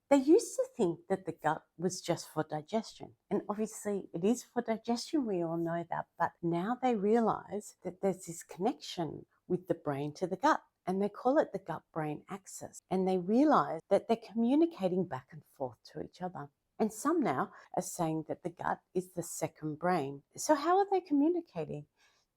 They used to think that the gut was just for digestion. And obviously it is for digestion, we all know that. But now they realize that there's this connection with the brain to the gut. And they call it the gut-brain axis. And they realize that they're communicating back and forth to each other. And some now are saying that the gut is the second brain. So how are they communicating?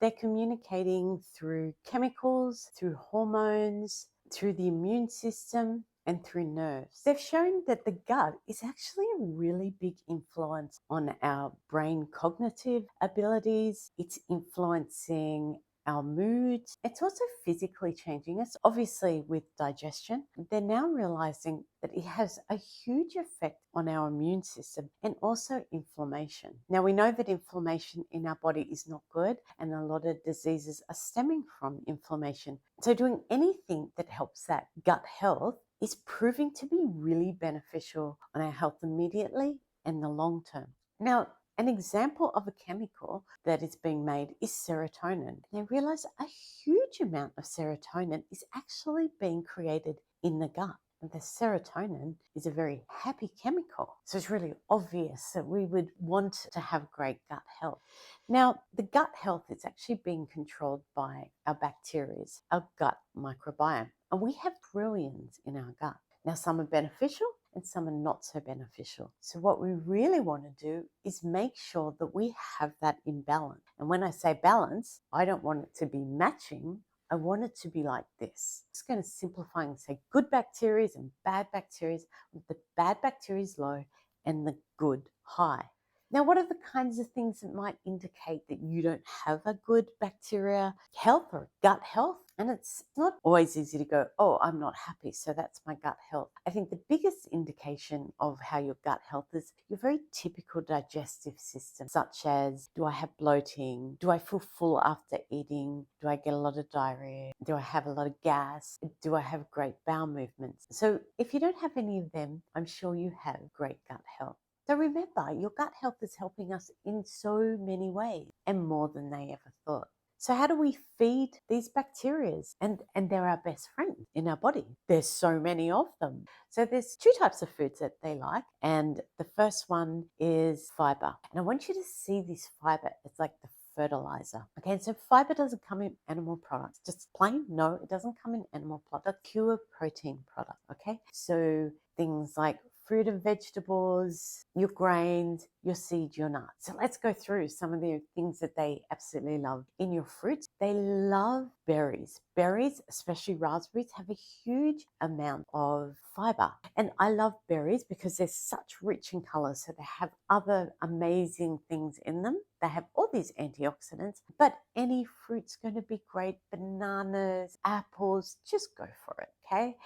They're communicating through chemicals, through hormones, through the immune system, and through nerves. They've shown that the gut is actually a really big influence on our brain cognitive abilities. It's influencing our mood. It's also physically changing us. Obviously, with digestion, they're now realizing that it has a huge effect on our immune system and also inflammation. Now, we know that inflammation in our body is not good, and a lot of diseases are stemming from inflammation. So doing anything that helps that gut health is proving to be really beneficial on our health immediately and the long term. Now, an example of a chemical that is being made is serotonin. They realize a huge amount of serotonin is actually being created in the gut. And the serotonin is a very happy chemical. So it's really obvious that we would want to have great gut health. Now, the gut health is actually being controlled by our bacteria, our gut microbiome. And we have trillions in our gut. Now, some are beneficial and some are not so beneficial. So what we really want to do is make sure that we have that in balance. And when I say balance, I don't want it to be matching. I want it to be like this. I'm just going to simplify and say good bacteria and bad bacteria, with the bad bacteria low and the good high. Now, what are the kinds of things that might indicate that you don't have a good bacteria health or gut health? And it's not always easy to go, oh, I'm not happy, so that's my gut health. I think the biggest indication of how your gut health is your very typical digestive system, such as, do I have bloating? Do I feel full after eating? Do I get a lot of diarrhea? Do I have a lot of gas? Do I have great bowel movements? So if you don't have any of them, I'm sure you have great gut health. So remember, your gut health is helping us in so many ways and more than they ever thought. So how do we feed these bacteria? And they're our best friends in our body. There's so many of them. So there's two types of foods that they like. And the first one is fiber. And I want you to see this fiber. It's like the fertilizer. Okay, and so fiber doesn't come in animal products. Just plain, no, it doesn't come in animal products. Pure protein product, okay? So things like fruit and vegetables, your grains, your seeds, your nuts. So let's go through some of the things that they absolutely love. In your fruits, they love berries. Berries, especially raspberries, have a huge amount of fiber. And I love berries because they're such rich in colors. So they have other amazing things in them. They have all these antioxidants, but any fruit's going to be great. Bananas, apples, just go for it, okay?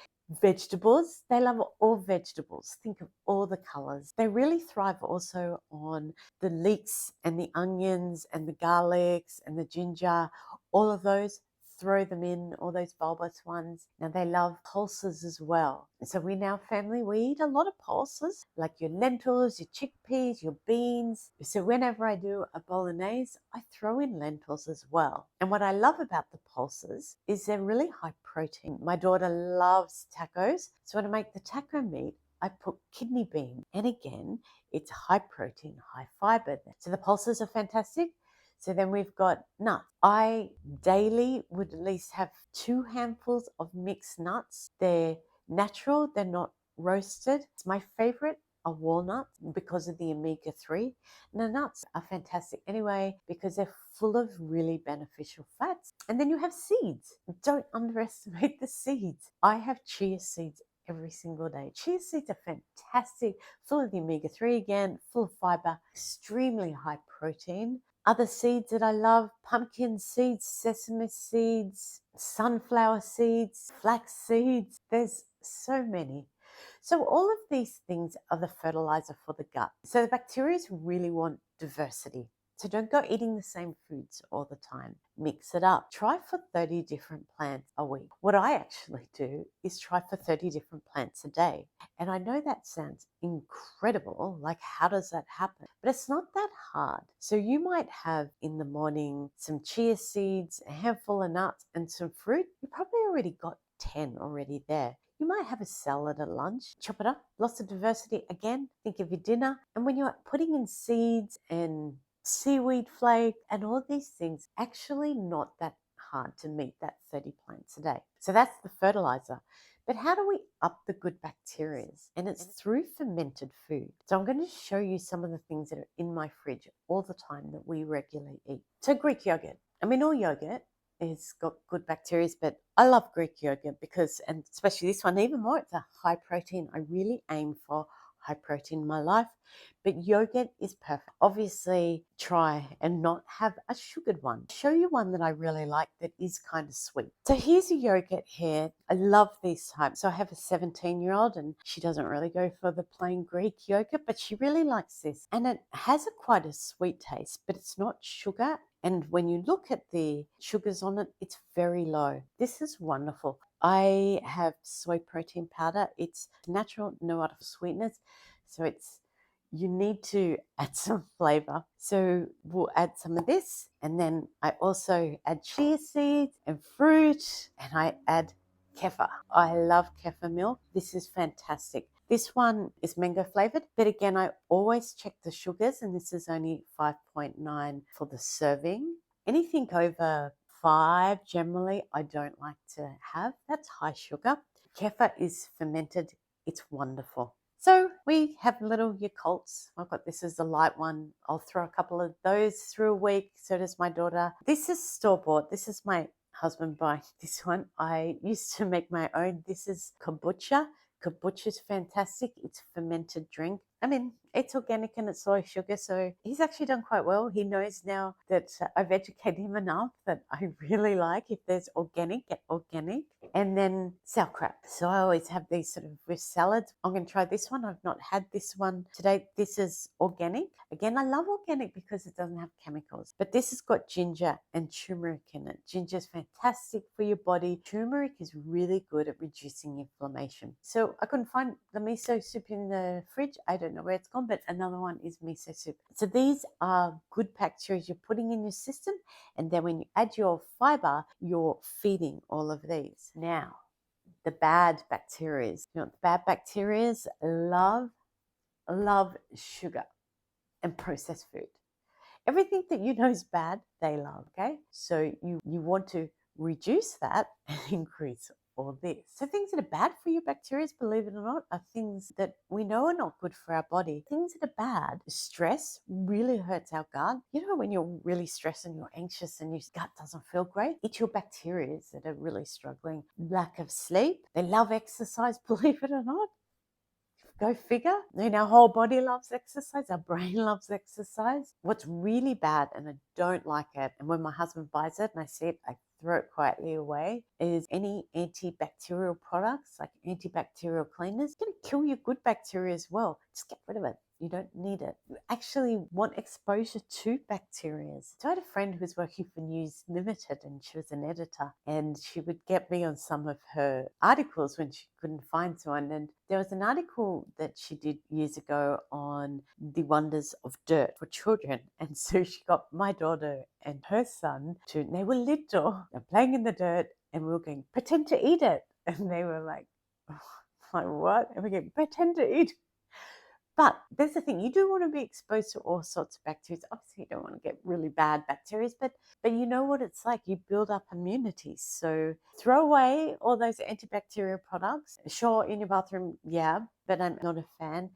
Vegetables, they love all vegetables. Think of all the colors. They really thrive also on the leeks and the onions and the garlics and the ginger, all of those. Throw them in, all those bulbous ones. Now they love pulses as well. So we in our family, we eat a lot of pulses, like your lentils, your chickpeas, your beans. So whenever I do a bolognese, I throw in lentils as well. And what I love about the pulses is they're really high protein. My daughter loves tacos. So when I make the taco meat, I put kidney bean. And again, it's high protein, high fiber. So the pulses are fantastic. So then we've got nuts. I daily would at least have 2 handfuls of mixed nuts. They're natural, they're not roasted. It's my favorite are walnuts because of the omega-3. And the nuts are fantastic anyway because they're full of really beneficial fats. And then you have seeds. Don't underestimate the seeds. I have chia seeds every single day. Chia seeds are fantastic, full of the omega-3 again, full of fiber, extremely high protein. Other seeds that I love, pumpkin seeds, sesame seeds, sunflower seeds, flax seeds. There's so many. So all of these things are the fertilizer for the gut. So the bacteria really want diversity. So don't go eating the same foods all the time. Mix it up. Try for 30 different plants a week. What I actually do is try for 30 different plants a day. And I know that sounds incredible. Like, how does that happen? But it's not that hard. So you might have in the morning some chia seeds, a handful of nuts, and some fruit. You probably already got 10 already there. You might have a salad at lunch, chop it up, lots of diversity. Again, think of your dinner. And when you're putting in seeds and seaweed flake and all these things, actually not that hard to meet that 30 plants a day. So that's the fertilizer. But how do we up the good bacteria? And it's through fermented food. So I'm going to show you some of the things that are in my fridge all the time that we regularly eat. So Greek yogurt. I mean, all yogurt has got good bacteria, but I love Greek yogurt because, and especially this one even more, it's a high protein. I really aim for high protein in my life, but yogurt is perfect. Obviously, try and not have a sugared one. I'll show you one that I really like that is kind of sweet. So here's a yogurt here. I love these types. So I have a 17-year-old and she doesn't really go for the plain Greek yogurt, but she really likes this. And it has quite a sweet taste, but it's not sugar. And when you look at the sugars on it, it's very low. This is wonderful. I have soy protein powder. It's natural, no artificial sweeteners. So you need to add some flavor. So we'll add some of this. And then I also add chia seeds and fruit. And I add kefir. I love kefir milk. This is fantastic. This one is mango flavored, but again, I always check the sugars, and this is only 5.9 for the serving. Anything over 5, generally, I don't like to have. That's high sugar. Kefir is fermented. It's wonderful. So we have little Yakults. I've got this as the light one. I'll throw a couple of those through a week. So does my daughter. This is store-bought. This is my husband buying this one. I used to make my own. This is kombucha. Kombucha is fantastic. It's a fermented drink. I mean, it's organic and it's low sugar, so he's actually done quite well. He knows now that I've educated him enough that I really like if there's organic, get organic. And then sauerkraut. So I always have these sort of with salads. I'm going to try this one. I've not had this one today. This is organic. Again, I love organic because it doesn't have chemicals. But this has got ginger and turmeric in it. Ginger is fantastic for your body. Turmeric is really good at reducing inflammation. So I couldn't find the miso soup in the fridge. I don't know where it's gone, but another one is miso soup. So these are good bacteria you're putting in your system. And then when you add your fiber, you're feeding all of these. Now, the bad bacteria. You know, the bad bacteria love sugar and processed food. Everything that you know is bad, they love, okay? So you want to reduce that and increase all this. So things that are bad for your bacteria, believe it or not, are things that we know are not good for our body. Things that are bad, stress really hurts our gut. You know, when you're really stressed and you're anxious and your gut doesn't feel great, it's your bacteria that are really struggling. Lack of sleep. They love exercise, believe it or not. Go figure. I mean, our whole body loves exercise. Our brain loves exercise. What's really bad, and I don't like it, and when my husband buys it and I see it, I throw it quietly away, is any antibacterial products, like antibacterial cleaners. It's going to kill your good bacteria as well. Just get rid of it. You don't need it. You actually want exposure to bacteria. So I had a friend who was working for News Limited and she was an editor, and she would get me on some of her articles when she couldn't find someone. And there was an article that she did years ago on the wonders of dirt for children. And so she got my daughter and her son to, they were little, they're playing in the dirt, and we were going, pretend to eat it. And they were like, oh, like what? And we go, pretend to eat. But there's the thing, you do want to be exposed to all sorts of bacteria. Obviously, you don't want to get really bad bacteria, but you know what it's like. You build up immunity. So throw away all those antibacterial products. Sure, in your bathroom, yeah, but I'm not a fan.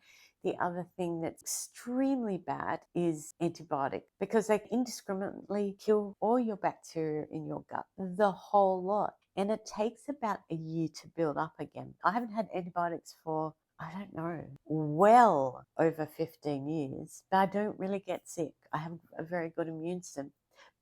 The other thing that's extremely bad is antibiotics, because they indiscriminately kill all your bacteria in your gut, the whole lot. And it takes about a year to build up again. I haven't had antibiotics for, I don't know, well over 15 years, but I don't really get sick. I have a very good immune system.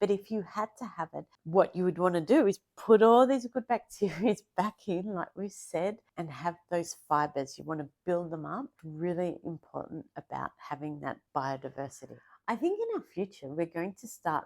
But if you had to have it, what you would want to do is put all these good bacteria back in, like we said, and have those fibers. You want to build them up. Really important about having that biodiversity. I think in our future, we're going to start,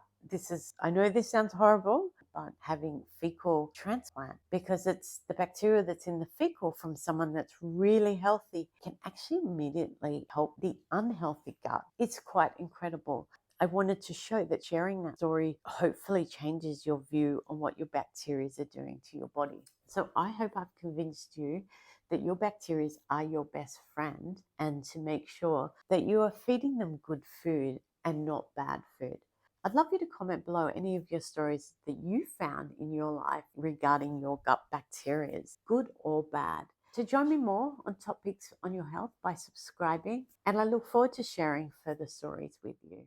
I know this sounds horrible, but having fecal transplant, because it's the bacteria that's in the fecal from someone that's really healthy can actually immediately help the unhealthy gut. It's quite incredible. I wanted to show that sharing that story hopefully changes your view on what your bacteria are doing to your body. So I hope I've convinced you that your bacteria are your best friend, and to make sure that you are feeding them good food and not bad food. I'd love you to comment below any of your stories that you found in your life regarding your gut bacteria, good or bad. To join me more on topics on your health by subscribing, and I look forward to sharing further stories with you.